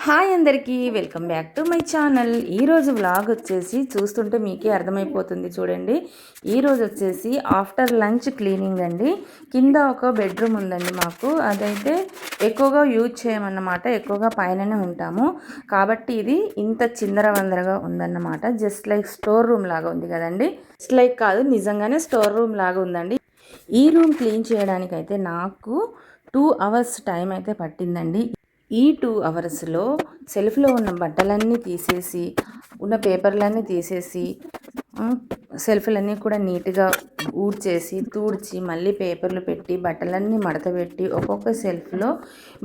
Hi అందరికీ welcome back to my channel. ఈరోజు vlog వచ్చేసి చూస్తుంటే మీకే అర్థమైపోతుంది చూడండి. ఈరోజు వచ్చేసి ఆఫ్టర్ లంచ్ క్లీనింగ్ అండి. కింద ఒక బెడ్రూమ్ ఉందండి మాకు, అదైతే ఎక్కువగా యూజ్ చేయమన్నమాట. ఎక్కువగా పైననే ఉంటాము కాబట్టి ఇది ఇంత చిందరవందరగా ఉందన్నమాట. జస్ట్ లైక్ స్టోర్ రూమ్ లాగా ఉంది కదండి. జస్ట్ లైక్ కాదు, నిజంగానే స్టోర్ రూమ్ లాగా ఉందండి. ఈ రూమ్ క్లీన్ చేయడానికైతే నాకు 2 hours టైం అయితే పట్టిందండి. ఈ 2 అవర్స్లో సెల్ఫ్లో ఉన్న బట్టలన్నీ తీసేసి, ఉన్న పేపర్లన్నీ తీసేసి, సెల్ఫ్లన్నీ కూడా నీట్గా ఊడ్చేసి తూడ్చి మళ్ళీ పేపర్లు పెట్టి బట్టలన్నీ మడతపెట్టి ఒక్కొక్క సెల్ఫ్లో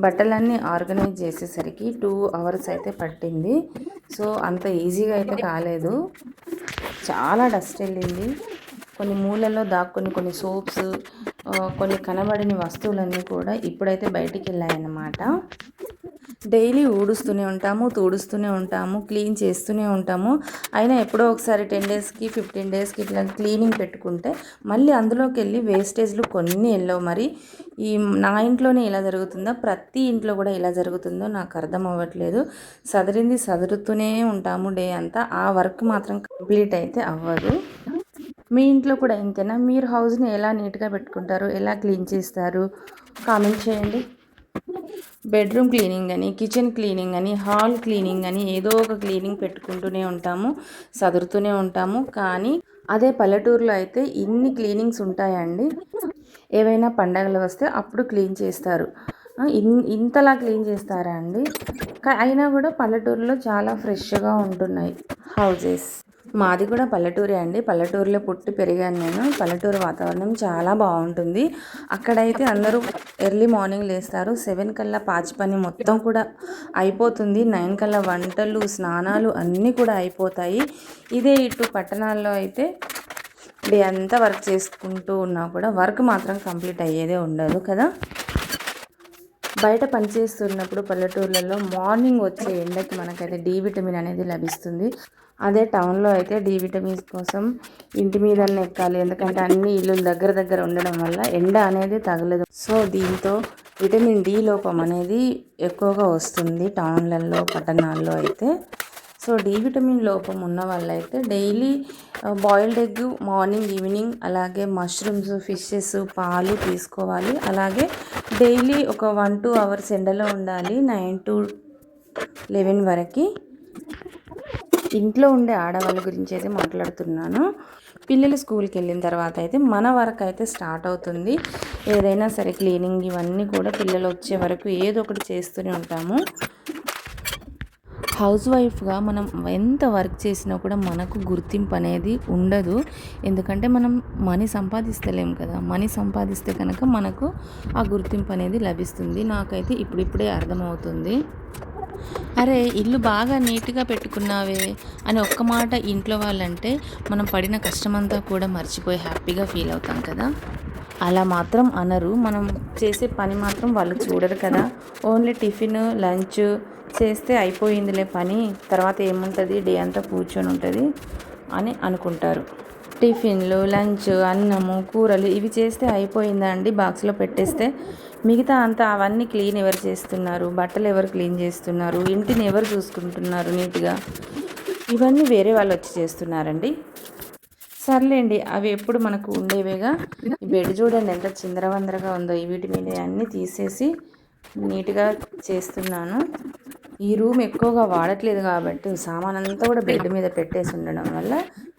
బట్టలన్నీ ఆర్గనైజ్ చేసేసరికి 2 hours అయితే పట్టింది. సో అంత ఈజీగా అయితే కాలేదు, చాలా డస్ట్ వెళ్ళింది. కొన్ని మూలల్లో దాక్కుని కొన్ని సోప్స్, కొన్ని కనబడని వస్తువులన్నీ కూడా ఇప్పుడైతే బయటికి వెళ్ళాయన్నమాట. డైలీ ఊడుస్తూనే ఉంటాము, తుడుస్తూనే ఉంటాము, క్లీన్ చేస్తూనే ఉంటాము. అయినా ఎప్పుడో ఒకసారి 10 daysకి 15 daysకి ఇట్లా క్లీనింగ్ పెట్టుకుంటే మళ్ళీ అందులోకి వెళ్ళి వేస్టేజ్లు కొన్ని వెళ్ళవు. మరి ఈ నా ఇంట్లోనే ఇలా జరుగుతుందో, ప్రతి ఇంట్లో కూడా ఇలా జరుగుతుందో నాకు అర్థం అవ్వట్లేదు. సదరింది సదురుతూనే ఉంటాము డే అంతా, ఆ వర్క్ మాత్రం కంప్లీట్ అయితే అవ్వదు. మీ ఇంట్లో కూడా ఇంతేనా? మీరు హౌస్ని ఎలా నీట్గా పెట్టుకుంటారు, ఎలా క్లీన్ చేస్తారు, కామెంట్ చేయండి. బెడ్రూమ్ క్లీనింగ్ అని, కిచెన్ క్లీనింగ్ అని, హాల్ క్లీనింగ్ అని ఏదో ఒక క్లీనింగ్ పెట్టుకుంటూనే ఉంటాము, సదురుతూనే ఉంటాము. కానీ అదే పల్లెటూరులో అయితే ఇన్ని క్లీనింగ్స్ ఉంటాయండి. ఏవైనా పండగలు వస్తే అప్పుడు క్లీన్ చేస్తారు. ఇంతలా క్లీన్ చేస్తారా అండి? అయినా కూడా పల్లెటూరులో చాలా ఫ్రెష్గా ఉంటున్నాయి హౌజెస్. మాది కూడా పల్లెటూరే అండి. పల్లెటూరులో పుట్టి పెరిగాను నేను. పల్లెటూరు వాతావరణం చాలా బాగుంటుంది. అక్కడైతే అందరూ ఎర్లీ మార్నింగ్ లేస్తారు. 7 కల్లా పాచి పని మొత్తం కూడా అయిపోతుంది. 9 కల్లా వంటలు, స్నానాలు అన్నీ కూడా అయిపోతాయి. ఇదే ఇటు పట్టణాల్లో అయితే డే అంతా వర్క్ చేసుకుంటూ ఉన్నా కూడా వర్క్ మాత్రం కంప్లీట్ అయ్యేదే ఉండదు కదా. బయట పనిచేస్తున్నప్పుడు పల్లెటూర్లలో మార్నింగ్ వచ్చే ఎండకి మనకైతే డి విటమిన్ అనేది లభిస్తుంది. అదే టౌన్లో అయితే డి విటమిన్స్ కోసం ఇంటి మీదనే ఎక్కాలి, ఎందుకంటే అన్ని ఇల్లు దగ్గర దగ్గర ఉండడం వల్ల ఎండ అనేది తగలదు. సో దీంతో విటమిన్ డి లోపం అనేది ఎక్కువగా వస్తుంది టౌన్లలో, పట్టణాల్లో అయితే. సో డి విటమిన్ లోపం ఉన్న వాళ్ళైతే daily boiled egg morning, evening, అలాగే మష్రూమ్స్, ఫిషెస్, పాలు తీసుకోవాలి. అలాగే డైలీ ఒక 1-2 hours ఎండలో ఉండాలి, 9 to 11 వరకు. ఇంట్లో ఉండే ఆడవాళ్ళ గురించి అయితే మాట్లాడుతున్నాను. పిల్లలు స్కూల్కి వెళ్ళిన తర్వాత అయితే మన వర్క్ అయితే స్టార్ట్ అవుతుంది. ఏదైనా సరే క్లీనింగ్ ఇవన్నీ కూడా పిల్లలు వచ్చే వరకు ఏదో ఒకటి చేస్తూనే ఉంటాము. హౌస్ వైఫ్గా మనం ఎంత వర్క్ చేసినా కూడా మనకు గుర్తింపు అనేది ఉండదు. ఎందుకంటే మనం మనీ సంపాదిస్తలేం కదా. మనీ సంపాదిస్తే కనుక మనకు ఆ గుర్తింపు అనేది లభిస్తుంది. నాకైతే ఇప్పుడిప్పుడే అర్థమవుతుంది. అరే ఇల్లు బాగా నీట్గా పెట్టుకున్నావే అని ఒక్క మాట ఇంట్లో వాళ్ళంటే మనం పడిన కష్టమంతా కూడా మర్చిపోయి హ్యాపీగా ఫీల్ అవుతాం కదా. అలా మాత్రం అనరు. మనం చేసే పని మాత్రం వాళ్ళు చూడరు కదా. ఓన్లీ టిఫిన్, లంచ్ చేస్తే అయిపోయిందిలే పని, తర్వాత ఏముంటుంది, డే అంతా కూర్చొని ఉంటుంది అని అనుకుంటారు. టిఫిన్లు, లంచ్, అన్నము, కూరలు ఇవి చేస్తే అయిపోయిందా అండి, బాక్స్లో పెట్టేస్తే మిగతా అంతా అవన్నీ క్లీన్ ఎవరు చేస్తున్నారు, బట్టలు ఎవరు క్లీన్ చేస్తున్నారు, ఇంటిని ఎవరు చూసుకుంటున్నారు నీట్గా, ఇవన్నీ వేరే వాళ్ళు వచ్చి చేస్తున్నారండి. సర్లేండి, అవి ఎప్పుడు మనకు ఉండేవేగా. ఈ బెడ్ చూడండి ఎంత చిందరవందరగా ఉందో. వీటి మీద అన్నీ తీసేసి నీట్గా చేస్తున్నాను. ఈ రూమ్ ఎక్కువగా వాడట్లేదు కాబట్టి సామాన్ అంతా కూడా బెడ్ మీద పెట్టేసి ఉండడం వల్ల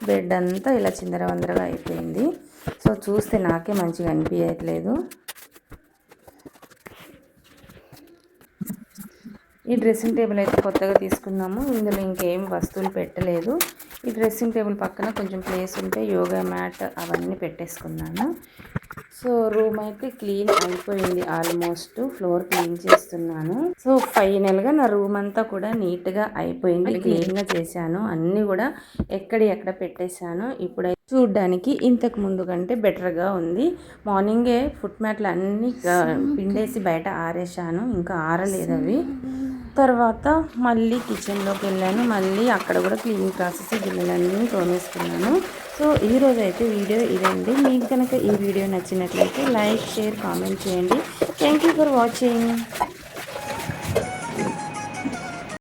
బెడ్ అంతా ఇలా చిందరవందరగా అయిపోయింది. సో చూస్తే నాకే మంచిగా అనిపించట్లేదు. ఈ డ్రెస్సింగ్ టేబుల్ అయితే కొత్తగా తీసుకున్నాము. ఇందులో ఇంకేం వస్తువులు పెట్టలేదు. ఈ డ్రెస్సింగ్ టేబుల్ పక్కన కొంచెం ప్లేస్ ఉంటే యోగా మ్యాట్ అవన్నీ పెట్టేసుకున్నాను. సో రూమ్ అయితే క్లీన్ అయిపోయింది. ఆల్మోస్ట్ ఫ్లోర్ క్లీన్ చేస్తున్నాను. సో ఫైనల్గా నా రూమ్ అంతా కూడా నీట్గా అయిపోయింది. క్లీన్గా చేశాను, అన్నీ కూడా ఎక్కడ పెట్టేశాను. ఇప్పుడైతే చూడ్డానికి ఇంతకు ముందు కంటే బెటర్గా ఉంది. మార్నింగే ఫుట్ మ్యాట్లు అన్నీ పిండేసి బయట ఆరేసాను, ఇంకా ఆరలేదు అవి. తర్వాత మళ్ళీ కిచెన్లోకి వెళ్ళాను. మళ్ళీ అక్కడ కూడా క్లీనింగ్ ప్రాసెస్, గిన్నెలన్నీ తోమేసుకున్నాను. సో ఈరోజు అయితే వీడియో ఇదండి. మీకు కనుక ఈ వీడియో నచ్చినట్లయితే లైక్, షేర్, కామెంట్ చేయండి. Thank you for watching.